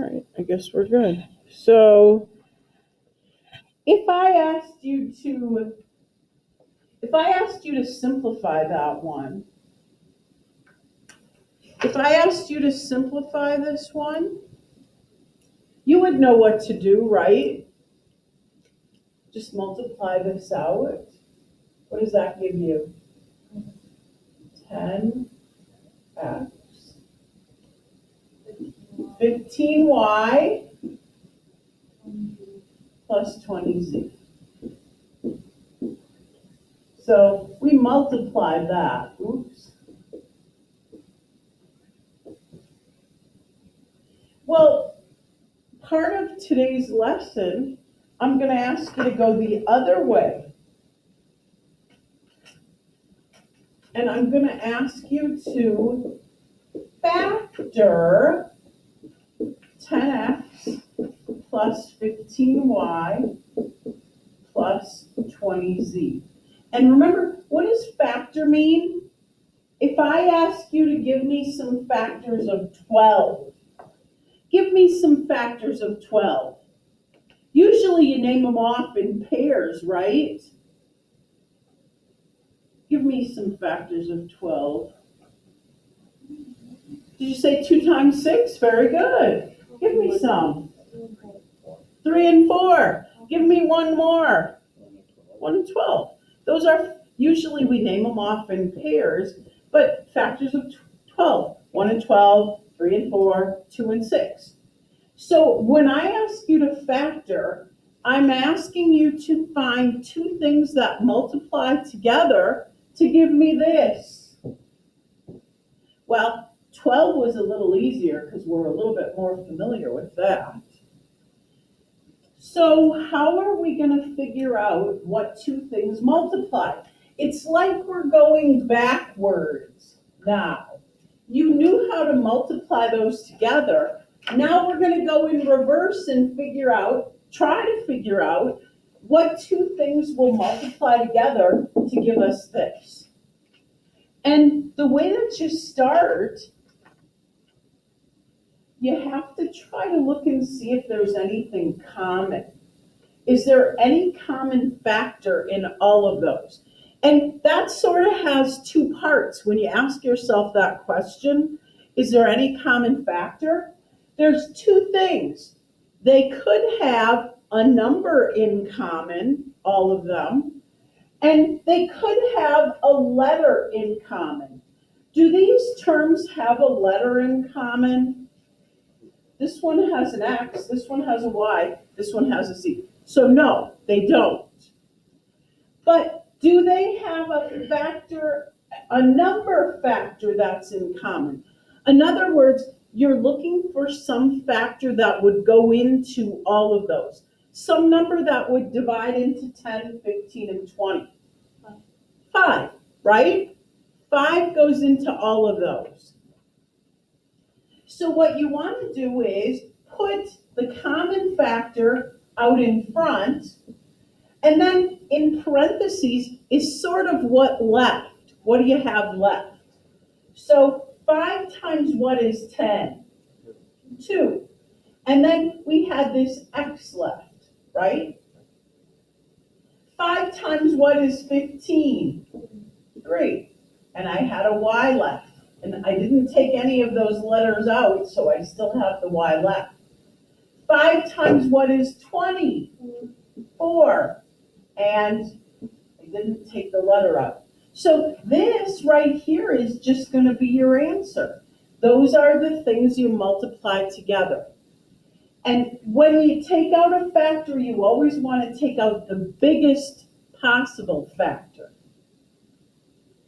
right, I guess we're good. So if I asked you to simplify that one, if I asked you to simplify this one, you would know what to do, right? Just multiply this out. What does that give you? 10x 15y plus 20z. So we multiplied that. Oops. Well, part of today's lesson, I'm going to ask you to go the other way. And I'm going to ask you to factor 10x plus 15y plus 20z. And remember, what does factor mean? If I ask you to give me some factors of 12, give me some factors of 12. Usually you name them off in pairs, right? Give me some factors of 12. Did you say 2 times 6? Very good. Give me some. 3 and 4. Give me one more. 1 and 12. Those are, usually we name them off in pairs, but factors of 12. 1 and 12, 3 and 4, 2 and 6. So when I ask you to factor, I'm asking you to find two things that multiply together to give me this. Well, 12 was a little easier because we're a little bit more familiar with that. So how are we going to figure out what two things multiply? It's like we're going backwards now. You knew how to multiply those together. Now we're going to go in reverse and try to figure out what two things will multiply together to give us this. And the way that you start, you have to try to look and see if there's anything common. Is there any common factor in all of those? And that sort of has two parts. When you ask yourself that question, is there any common factor? There's two things. They could have a number in common, all of them, and they could have a letter in common. Do these terms have a letter in common? This one has an X, this one has a Y, this one has a Z. So no, they don't. But do they have a number factor that's in common? In other words, you're looking for some factor that would go into all of those. Some number that would divide into 10, 15, and 20. 5, right? 5 goes into all of those. So what you want to do is put the common factor out in front, and then in parentheses is sort of what left. What do you have left? So 5 times what is 10? 2. And then we had this X left, right? 5 times what is 15? 3. And I had a Y left. And I didn't take any of those letters out, so I still have the Y left. 5 times what is 20? 4. And I didn't take the letter out. So this right here is just going to be your answer. Those are the things you multiply together. And when you take out a factor, you always want to take out the biggest possible factor.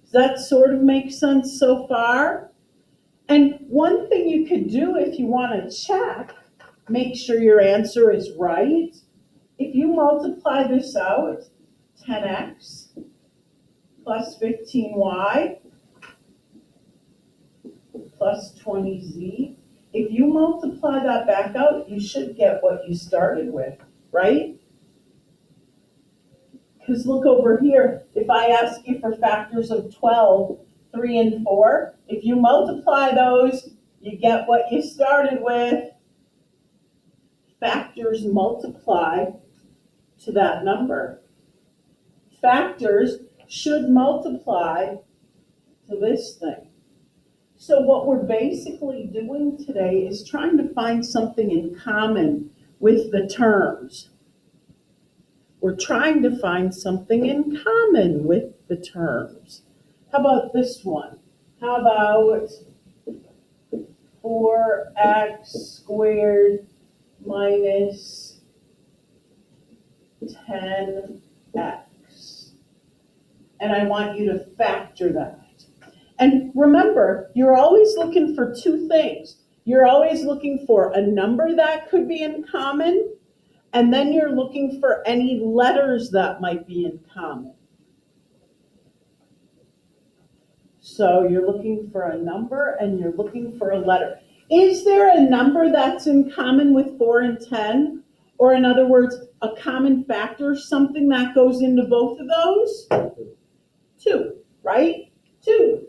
Does that sort of make sense so far? And one thing you could do if you want to check, make sure your answer is right. If you multiply this out, 10x plus 15y plus 20z, if you multiply that back out, you should get what you started with, right? Because look over here, if I ask you for factors of 12, 3 and 4, if you multiply those, you get what you started with. factors multiply to that number. Factors should multiply to this thing. So what we're basically doing today is trying to find something in common with the terms. We're trying to find something in common with the terms. How about this one? How about 4x squared minus 10x? And I want you to factor that. And remember, you're always looking for two things. You're always looking for a number that could be in common, and then you're looking for any letters that might be in common. So you're looking for a number and you're looking for a letter. Is there a number that's in common with 4 and 10? Or in other words, a common factor, something that goes into both of those? 2, right? 2.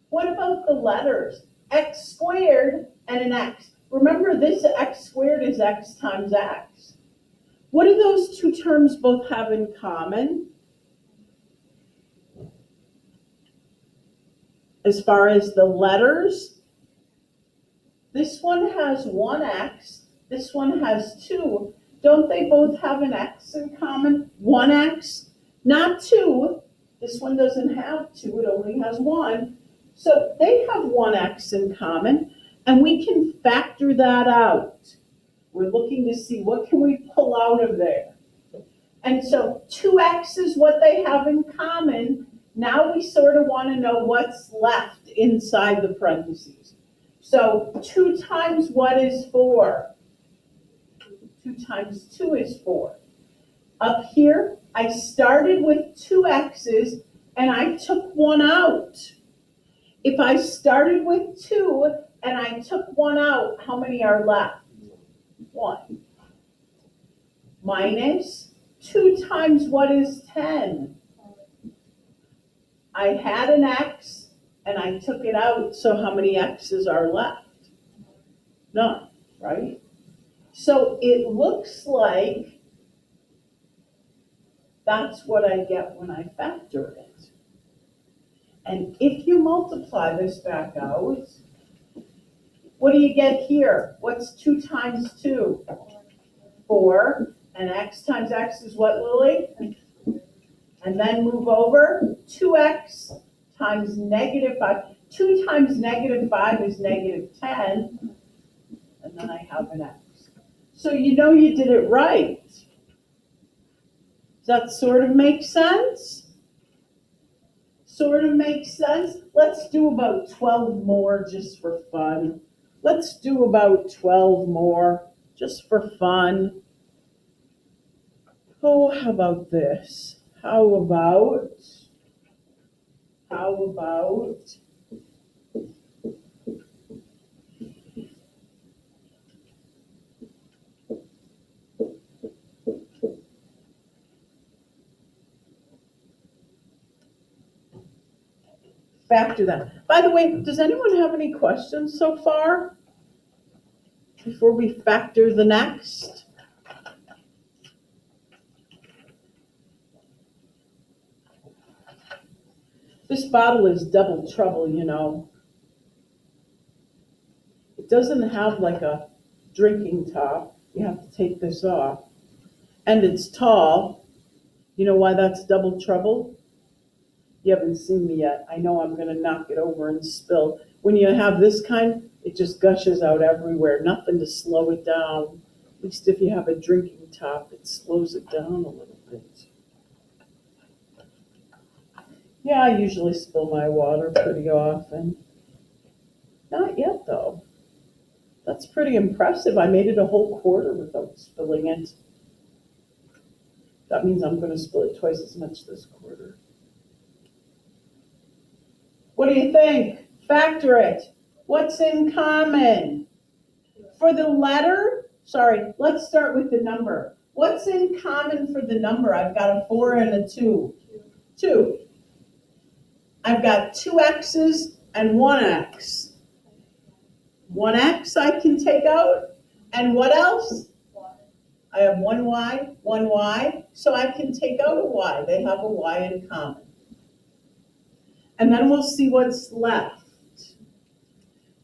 What about the letters? X squared and an x. Remember, this x squared is x times x. What do those two terms both have in common? As far as the letters, this one has 1x, this one has 2. Don't they both have an x in common? 1x, not 2. This one doesn't have 2, it only has 1. So they have 1x in common, and we can factor that out. We're looking to see what can we pull out of there. And so 2x is what they have in common. Now we sort of want to know what's left inside the parentheses. So 2 times what is 4? 2 times 2 is 4. Up here, I started with 2 x's and I took 1 out. If I started with 2 and I took 1 out, how many are left? 1. Minus 2 times what is 10? I had an x and I took it out, so how many x's are left? None, right? So it looks like that's what I get when I factor it. And if you multiply this back out, what do you get here? What's 2 times 2? 4. And x times x is what, Lily? And then move over. 2x times negative 5. 2 times negative 5 is negative 10. And then I have an x. So you know you did it right. Does that sort of make sense? Sort of makes sense? Let's do about 12 more just for fun. Let's do about 12 more just for fun. Oh, how about this? How about factor that. By the way, does anyone have any questions so far before we factor the next? This bottle is double trouble, you know. It doesn't have like a drinking top. You have to take this off. And it's tall. You know why that's double trouble? You haven't seen me yet. I know I'm going to knock it over and spill. When you have this kind, it just gushes out everywhere. Nothing to slow it down. At least if you have a drinking top, it slows it down a little bit. Yeah, I usually spill my water pretty often. Not yet, though. That's pretty impressive. I made it a whole quarter without spilling it. That means I'm going to spill it twice as much this quarter. What do you think? Factor it. What's in common? For the letter, let's start with the number. What's in common for the number? I've got a 4 and a 2. 2. I've got 2 x's and 1 x. 1 x I can take out. And what else? I have one y, so I can take out a y. They have a y in common. And then we'll see what's left.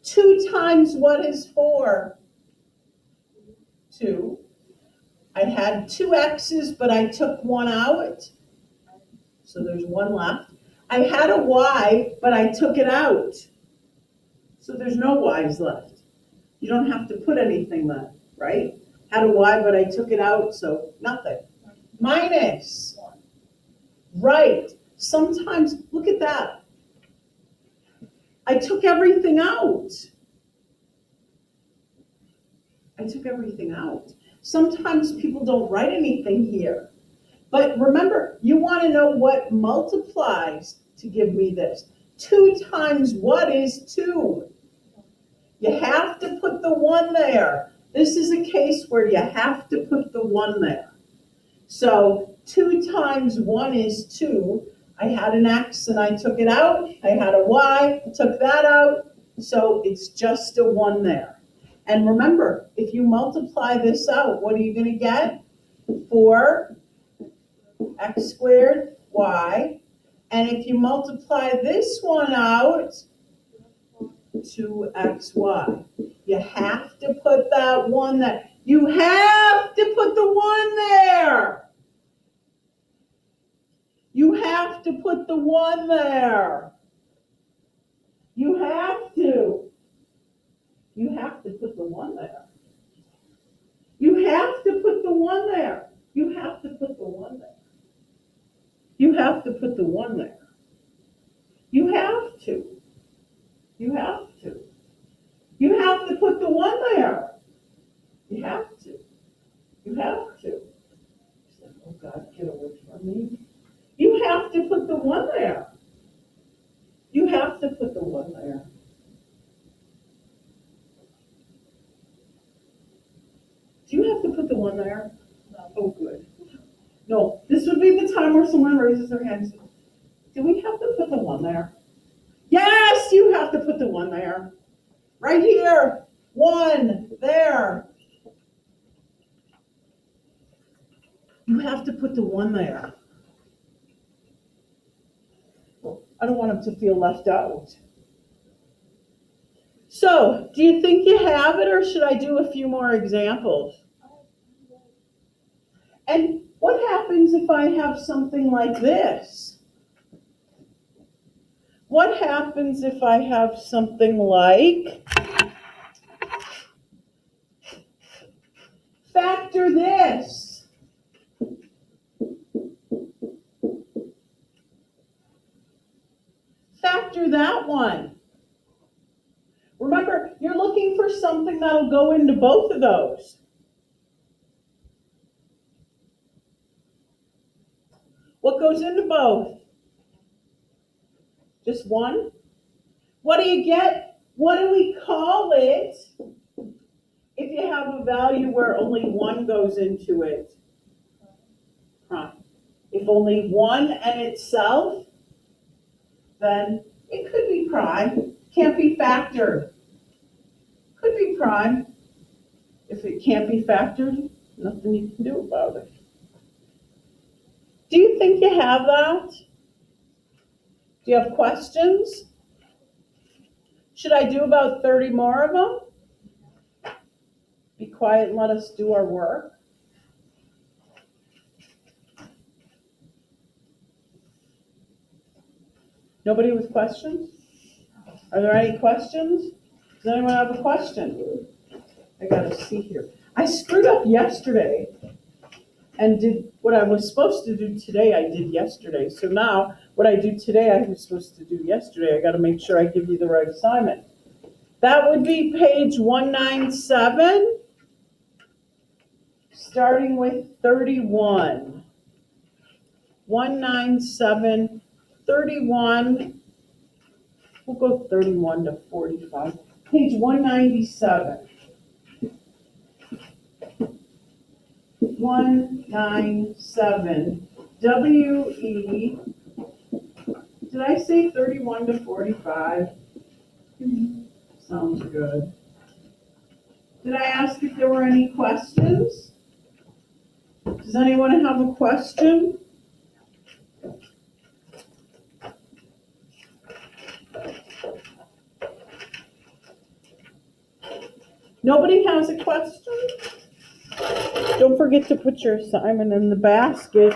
2 times what is 4? 2. I had 2 x's, but I took 1 out. So there's 1 left. I had a y, but I took it out. So there's no y's left. You don't have to put anything then, right? Had a y, but I took it out, so nothing. Minus. Right. Sometimes, look at that. I took everything out. I took everything out. Sometimes people don't write anything here. But remember, you want to know what multiplies to give me this. 2 times what is 2? You have to put the 1 there. This is a case where you have to put the 1 there. So 2 times 1 is 2. I had an x and I took it out. I had a y, I took that out. So it's just a 1 there. And remember, if you multiply this out, what are you going to get? 4 x squared y. And if you multiply this one out, 2xy. You have to put that 1 there. You have to put the 1 there. You have to put the 1 there. You have to. You have to put the 1 there. You have to put the 1 there. You have to put the 1 there. You have to put the 1 there. You have to. You have to. You have to put the 1 there. You have to. You have to. Oh God, get away from me. You have to put the 1 there. You have to put the 1 there. Do you have to put the 1 there? No. Oh, good. No, this would be the time where someone raises their hand. Do we have to put the 1 there? Yes, you have to put the 1 there. Right here. 1 there. You have to put the 1 there. I don't want them to feel left out. So, do you think you have it, or should I do a few more examples? And what happens if I have something like this? What happens if I have something like, factor this? Factor that one. Remember, you're looking for something that'll go into both of those. What goes into both? Just 1? What do you get? What do we call it if you have a value where only 1 goes into it? Prime. If only 1 and itself, then it could be prime. Can't be factored. Could be prime. If it can't be factored, nothing you can do about it. Do you think you have that? Do you have questions? Should I do about 30 more of them? Be quiet and let us do our work. Nobody with questions? Are there any questions? Does anyone have a question? I gotta see here. I screwed up yesterday and did what I was supposed to do today, I did yesterday. So now, what I do today, I was supposed to do yesterday. I gotta make sure I give you the right assignment. That would be page 197, starting with 31. 197, 31. We'll go 31 to 45. Page 197. 197. WE. Did I say 31 to 45? Sounds good. Did I ask if there were any questions? Does anyone have a question? Nobody has a question? Don't forget to put your assignment in the basket.